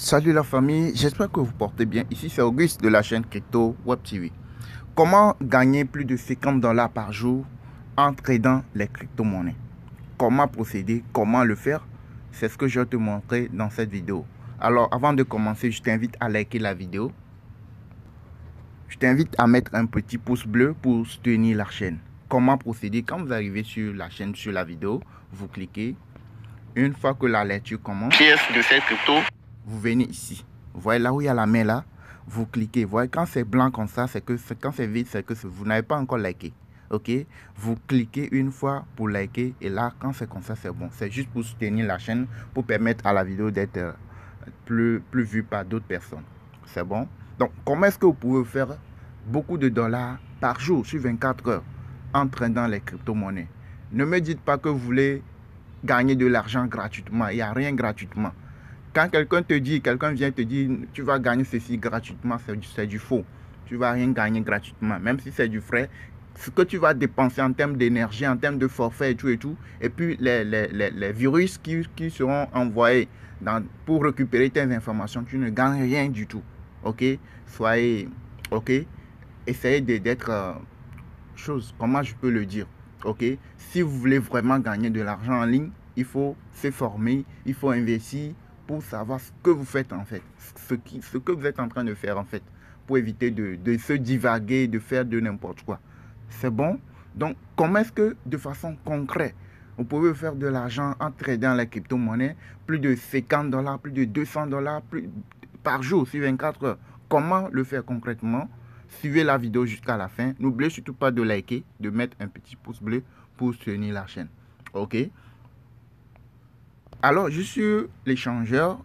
Salut la famille, j'espère que vous portez bien. Ici c'est Auguste de la chaîne Crypto Web TV. Comment gagner plus de 50 dollars par jour en tradant les crypto-monnaies? Comment procéder? Comment le faire? C'est ce que je vais te montrer dans cette vidéo. Alors avant de commencer, je t'invite à liker la vidéo. Je t'invite à mettre un petit pouce bleu pour soutenir la chaîne. Comment procéder? Quand vous arrivez sur la chaîne, sur la vidéo, vous cliquez. Une fois que la lecture commence, pièce de cette crypto, vous venez ici. Vous voyez là où il y a la main là, vous cliquez. Vous voyez quand c'est blanc comme ça, c'est que quand c'est vide, c'est que vous n'avez pas encore liké. Ok, vous cliquez une fois pour liker et là quand c'est comme ça, c'est bon. C'est juste pour soutenir la chaîne, pour permettre à la vidéo d'être plus vue par d'autres personnes. C'est bon. Donc comment est-ce que vous pouvez faire beaucoup de dollars par jour sur 24 heures en tradant les crypto-monnaies? Ne me dites pas que vous voulez gagner de l'argent gratuitement. Il n'y a rien gratuitement. Quand quelqu'un vient te dire tu vas gagner ceci gratuitement, c'est du faux. Tu ne vas rien gagner gratuitement, même si c'est du frais. Ce que tu vas dépenser en termes d'énergie, en termes de forfait et tout, et puis les virus qui seront envoyés pour récupérer tes informations, tu ne gagnes rien du tout. Ok? Soyez, ok? Essayez d'être comment je peux le dire? Ok, si vous voulez vraiment gagner de l'argent en ligne, il faut se former, il faut investir pour savoir ce que vous faites en fait, ce que vous êtes en train de faire en fait, pour éviter de se divaguer, de faire de n'importe quoi. C'est bon? Donc, comment est-ce que de façon concrète, vous pouvez faire de l'argent en tradant les crypto-monnaies, plus de 50 dollars, plus de 200 dollars par jour sur 24 heures? Comment le faire concrètement? Suivez la vidéo jusqu'à la fin. N'oubliez surtout pas de liker, de mettre un petit pouce bleu pour soutenir la chaîne. Ok. Alors, je suis l'échangeur.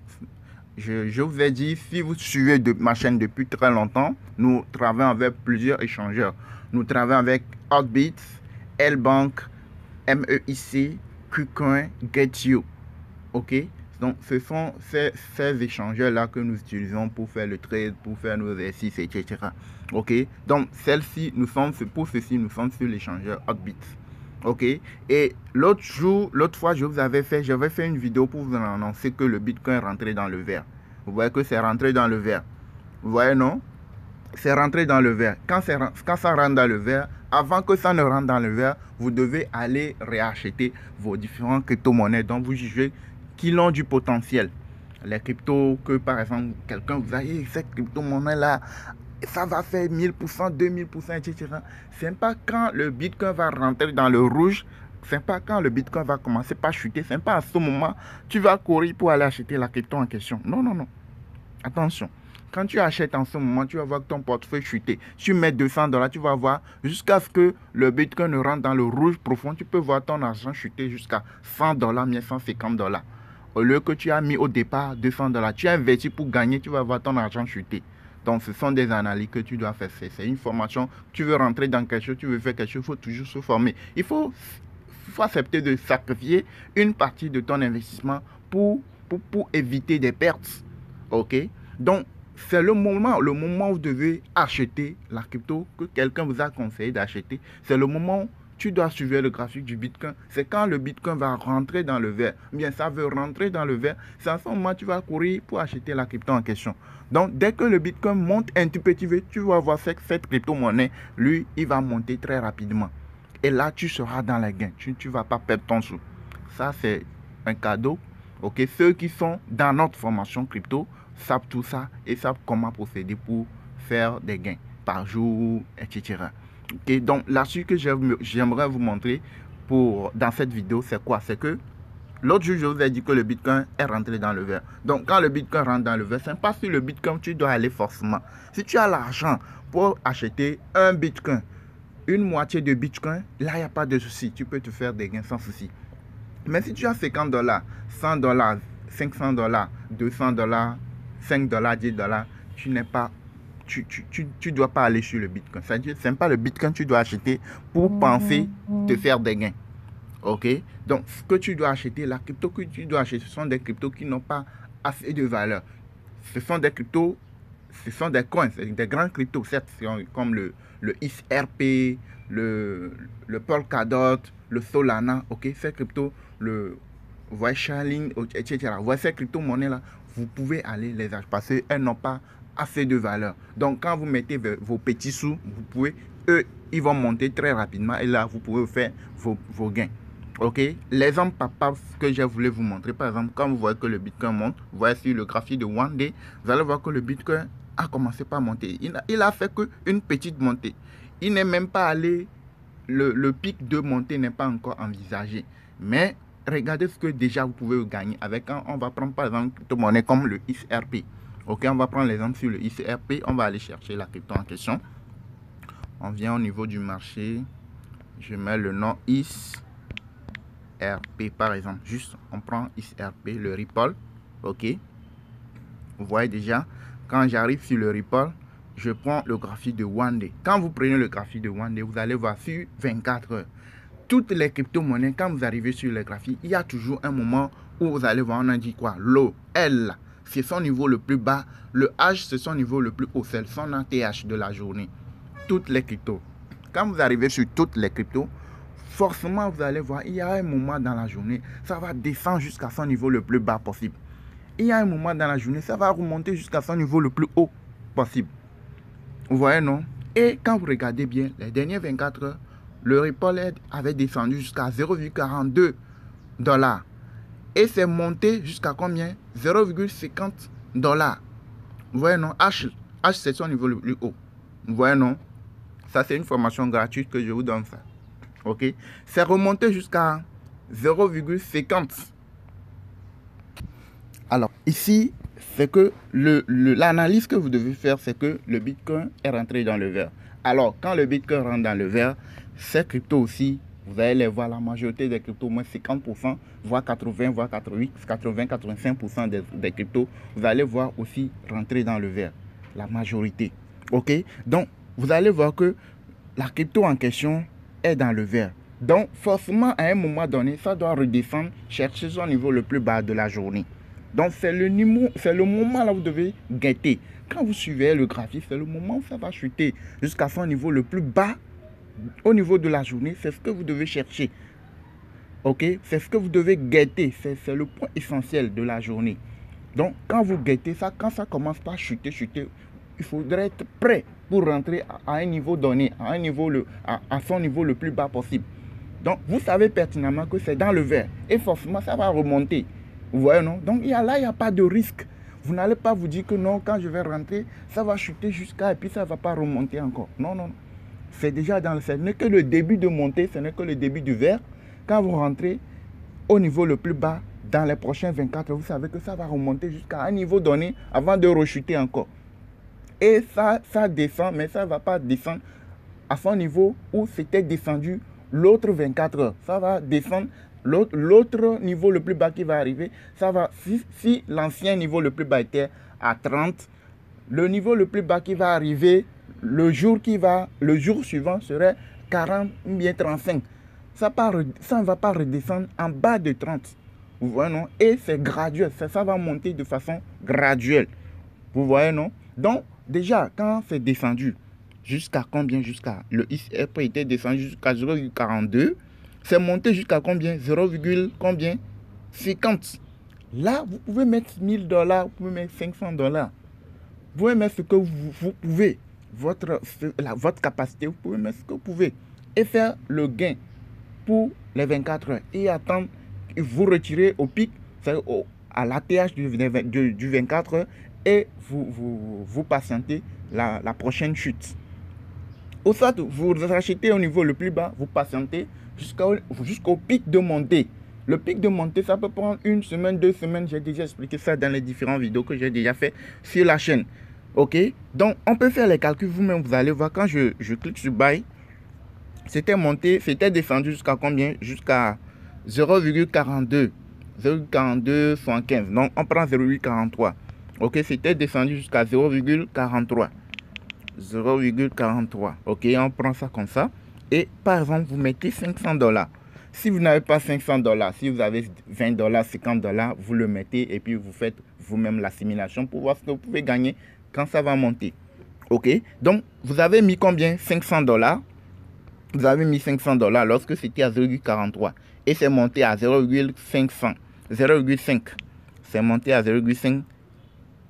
Je vous ai dit, si vous suivez ma chaîne depuis très longtemps, nous travaillons avec plusieurs échangeurs. Nous travaillons avec Hotbit, L-Bank, MEIC, KuCoin, GetYou. Ok. Donc, ce sont ces échangeurs-là que nous utilisons pour faire le trade, pour faire nos exercices, etc. Ok. Donc, pour ceci, nous sommes sur l'échangeur Hotbit. Ok. Et l'autre fois, j'avais fait une vidéo pour vous annoncer que le Bitcoin est rentré dans le vert. Vous voyez que c'est rentré dans le vert. Vous voyez, non? C'est rentré dans le vert. Quand ça rentre dans le vert, avant que ça ne rentre dans le vert, vous devez aller réacheter vos différentes crypto-monnaies dont vous jugez qu'ils ont du potentiel. Les cryptos que, par exemple, quelqu'un vous a dit, cette crypto-monnaie-là, ça va faire 1000%, 2000%, etc. Ce n'est pas quand le Bitcoin va rentrer dans le rouge, ce n'est pas quand le Bitcoin va commencer par chuter, ce n'est pas à ce moment tu vas courir pour aller acheter la crypto en question. Non, non, non. Attention. Quand tu achètes en ce moment, tu vas voir que ton portefeuille chuter. Tu mets 200 dollars, tu vas voir jusqu'à ce que le Bitcoin ne rentre dans le rouge profond. Tu peux voir ton argent chuter jusqu'à 100 dollars, 150 dollars. Au lieu que tu as mis au départ 200 dollars, tu as investi pour gagner, tu vas voir ton argent chuter. Donc, ce sont des analyses que tu dois faire. C'est une formation. Tu veux rentrer dans quelque chose, tu veux faire quelque chose, il faut toujours se former. Il faut accepter de sacrifier une partie de ton investissement pour éviter des pertes. Ok? Donc, c'est le moment où vous devez acheter la crypto que quelqu'un vous a conseillé d'acheter. C'est le moment où tu dois suivre le graphique du Bitcoin. C'est quand le Bitcoin va rentrer dans le vert. Bien, ça veut rentrer dans le vert. C'est à ce moment où tu vas courir pour acheter la crypto en question. Donc, dès que le Bitcoin monte un tout petit peu, tu vas voir cette crypto-monnaie, lui, il va monter très rapidement. Et là, tu seras dans les gains. Tu ne vas pas perdre ton sou. Ça, c'est un cadeau. Ok, ceux qui sont dans notre formation crypto savent tout ça et savent comment procéder pour faire des gains par jour, etc. Ok, donc l'astuce que j'aimerais vous montrer dans cette vidéo, c'est quoi? C'est que l'autre jour, je vous ai dit que le Bitcoin est rentré dans le vert. Donc, quand le Bitcoin rentre dans le vert, ce n'est pas sur le Bitcoin que tu dois aller forcément. Si tu as l'argent pour acheter un Bitcoin, une moitié de Bitcoin, là, il n'y a pas de souci. Tu peux te faire des gains sans souci. Mais si tu as 50 dollars, 100 dollars, 500 dollars, 200 dollars, 5 dollars, 10 dollars, tu dois pas aller sur le Bitcoin. C'est-à-dire, ce n'est pas le Bitcoin que tu dois acheter pour penser te faire des gains. Ok? Donc, ce que tu dois acheter, la crypto que tu dois acheter, ce sont des cryptos qui n'ont pas assez de valeur. Ce sont des cryptos, ce sont des coins, des grands cryptos, certes, comme le XRP, le Polkadot, le Solana, ok? Ces cryptos, vous vous voyez Charline, etc. Vous voyez ces crypto-monnaies-là, vous pouvez aller les acheter parce qu'elles n'ont pas assez de valeur. Donc, quand vous mettez vos petits sous, vous pouvez, eux, ils vont monter très rapidement et là, vous pouvez faire vos gains. Ok, l'exemple papa que j'ai voulu vous montrer, par exemple, quand vous voyez que le Bitcoin monte, vous voyez sur le graphique de One Day, vous allez voir que le Bitcoin a commencé par monter. Il a fait qu'une petite montée. Il n'est même pas allé, le pic de montée n'est pas encore envisagé. Mais regardez ce que déjà vous pouvez gagner avec on va prendre par exemple une crypto-monnaie comme le XRP. Ok, on va prendre l'exemple sur le XRP, on va aller chercher la crypto en question. On vient au niveau du marché, je mets le nom XRP par exemple, juste on prend XRP, le Ripple. Ok, vous voyez déjà, quand j'arrive sur le Ripple, je prends le graphique de One Day. Quand vous prenez le graphique de One Day, vous allez voir sur 24 heures. Toutes les crypto-monnaies, quand vous arrivez sur le graphique, il y a toujours un moment où vous allez voir, on a dit quoi? L'O, L, c'est son niveau le plus bas. Le H, c'est son niveau le plus haut. C'est son ATH de la journée. Toutes les cryptos. Quand vous arrivez sur toutes les cryptos, forcément, vous allez voir, il y a un moment dans la journée, ça va descendre jusqu'à son niveau le plus bas possible. Il y a un moment dans la journée, ça va remonter jusqu'à son niveau le plus haut possible. Vous voyez, non? Et quand vous regardez bien, les dernières 24 heures, le Ripple avait descendu jusqu'à 0,42 $. Et c'est monté jusqu'à combien? 0,50 $. Vous voyez, non? H, c'est son niveau le plus haut. Vous voyez, non? Ça, c'est une formation gratuite que je vous donne ça. Ok? C'est remonté jusqu'à 0,50. Alors, ici, c'est que l'analyse que vous devez faire, c'est que le Bitcoin est rentré dans le vert. Alors, quand le Bitcoin rentre dans le vert, ces cryptos aussi, vous allez les voir, la majorité des cryptos, au moins 50%, voire 80, voire 85% des cryptos, vous allez voir aussi rentrer dans le vert. La majorité. Ok? Donc, vous allez voir que la crypto en question est dans le vert. Donc, forcément, à un moment donné, ça doit redescendre, chercher son niveau le plus bas de la journée. Donc, c'est le moment là où vous devez guetter. Quand vous suivez le graphique, c'est le moment où ça va chuter jusqu'à son niveau le plus bas au niveau de la journée. C'est ce que vous devez chercher. Ok? C'est ce que vous devez guetter. C'est le point essentiel de la journée. Donc, quand vous guettez ça, quand ça commence par chuter, il faudrait être prêt pour rentrer à un niveau donné, à son niveau le plus bas possible. Donc, vous savez pertinemment que c'est dans le vert. Et forcément, ça va remonter. Vous voyez, non? Donc, là, il n'y a pas de risque. Vous n'allez pas vous dire que non, quand je vais rentrer, ça va chuter jusqu'à et puis ça ne va pas remonter encore. Non, non, non. C'est déjà dans le... Ce n'est que le début de montée, ce n'est que le début du vert. Quand vous rentrez au niveau le plus bas, dans les prochains 24 heures, vous savez que ça va remonter jusqu'à un niveau donné avant de rechuter encore. Et ça descend, mais ça ne va pas descendre à son niveau où c'était descendu l'autre 24 heures. Ça va descendre. L'autre niveau le plus bas qui va arriver, ça va, si l'ancien niveau le plus bas était à 30, le niveau le plus bas qui va arriver, le jour suivant serait 40 ou bien 35. Ça ne va pas redescendre en bas de 30. Vous voyez, non? Et c'est graduel, ça va monter de façon graduelle. Vous voyez, non? Donc, déjà, quand c'est descendu, jusqu'à combien? Le XRP était descendu jusqu'à 0,42. C'est monté jusqu'à combien? 0,50. Là, vous pouvez mettre 1000 $, vous pouvez mettre 500 $. Vous pouvez mettre ce que vous pouvez. Votre capacité, vous pouvez mettre ce que vous pouvez. Et faire le gain pour les 24 heures. Et attendre, vous retirez au pic, à l'ATH du 24 heures. Et vous patientez la prochaine chute. Au soit, vous rachetez au niveau le plus bas, vous patientez jusqu'au pic de montée. Le pic de montée, ça peut prendre 1 semaine, 2 semaines. J'ai déjà expliqué ça dans les différentes vidéos que j'ai déjà fait sur la chaîne. Ok? Donc, on peut faire les calculs vous-même. Vous allez voir, quand je clique sur Buy, c'était monté, c'était descendu jusqu'à combien? Jusqu'à 0,42. 0,4275. Donc, on prend 0,43. Ok? C'était descendu jusqu'à 0,43. 0,43. Ok? On prend ça comme ça. Et par exemple, vous mettez 500 $. Si vous n'avez pas 500 $, si vous avez 20 $, 50 $, vous le mettez et puis vous faites vous-même l'assimilation pour voir ce que vous pouvez gagner quand ça va monter. Ok? Donc, vous avez mis combien? 500 $. Vous avez mis 500 $ lorsque c'était à 0,43 et c'est monté à 0,500. 0,5. C'est monté à 0,5.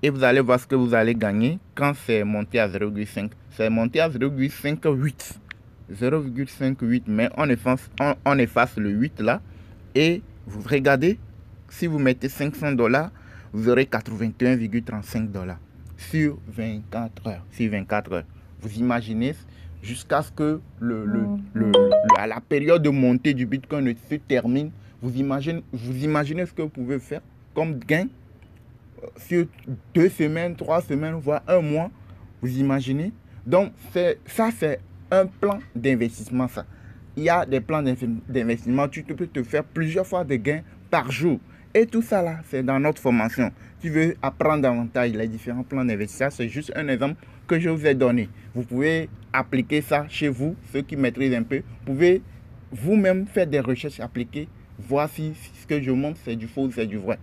Et vous allez voir ce que vous allez gagner quand c'est monté à 0,5. C'est monté à 0,58. 0,58. Mais on efface le 8 là. Et vous regardez, si vous mettez $500, vous aurez 81,35 $ sur 24 heures. Sur 24 heures. Vous imaginez jusqu'à ce que la période de montée du Bitcoin se termine. Vous imaginez ce que vous pouvez faire comme gain sur 2 semaines, 3 semaines, voire un mois. Vous imaginez? Donc, ça, c'est un plan d'investissement, ça. Il y a des plans d'investissement. Tu peux te faire plusieurs fois de gains par jour. Et tout ça, là, c'est dans notre formation. Tu veux apprendre davantage les différents plans d'investissement. C'est juste un exemple que je vous ai donné. Vous pouvez appliquer ça chez vous, ceux qui maîtrisent un peu. Vous pouvez vous-même faire des recherches appliquées, voir si ce que je montre, c'est du faux ou c'est du vrai.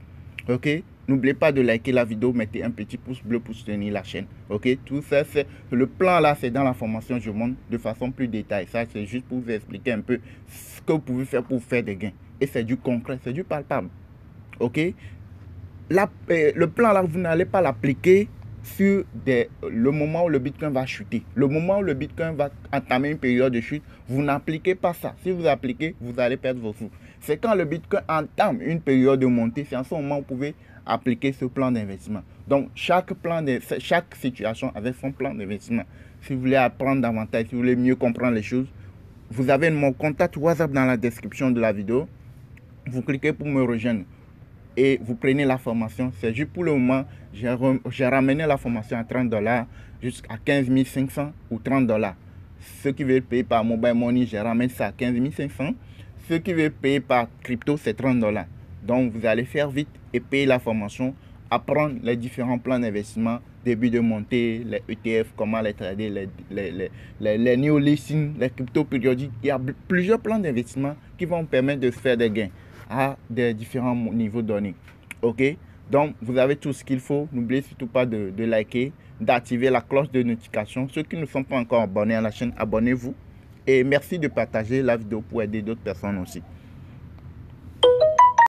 Ok? N'oubliez pas de liker la vidéo, mettez un petit pouce bleu pour soutenir la chaîne. Ok? Tout ça, c'est le plan là, c'est dans la formation. Je montre de façon plus détaillée. Ça, c'est juste pour vous expliquer un peu ce que vous pouvez faire pour faire des gains. Et c'est du concret, c'est du palpable. Ok? Le plan là, vous n'allez pas l'appliquer sur le moment où le Bitcoin va chuter. Le moment où le Bitcoin va entamer une période de chute, vous n'appliquez pas ça. Si vous appliquez, vous allez perdre vos sous. C'est quand le Bitcoin entame une période de montée, c'est en ce moment où vous pouvez appliquer ce plan d'investissement. Donc, chaque situation avec son plan d'investissement. Si vous voulez apprendre davantage, si vous voulez mieux comprendre les choses, vous avez mon contact WhatsApp dans la description de la vidéo. Vous cliquez pour me rejoindre et vous prenez la formation. C'est juste pour le moment, j'ai ramené la formation à $30 jusqu'à 15 500 ou $30. Ceux qui veulent payer par mobile money, j'ai ramené ça à 15 500. Ceux qui veulent payer par crypto, c'est $30. Donc, vous allez faire vite et payer la formation, apprendre les différents plans d'investissement, début de montée, les ETF, comment les trader, les new listings, les cryptos périodiques. Il y a plusieurs plans d'investissement qui vont vous permettre de faire des gains à des différents niveaux donnés. Ok? Donc, vous avez tout ce qu'il faut. N'oubliez surtout pas de liker, d'activer la cloche de notification. Ceux qui ne sont pas encore abonnés à la chaîne, abonnez-vous. Et merci de partager la vidéo pour aider d'autres personnes aussi.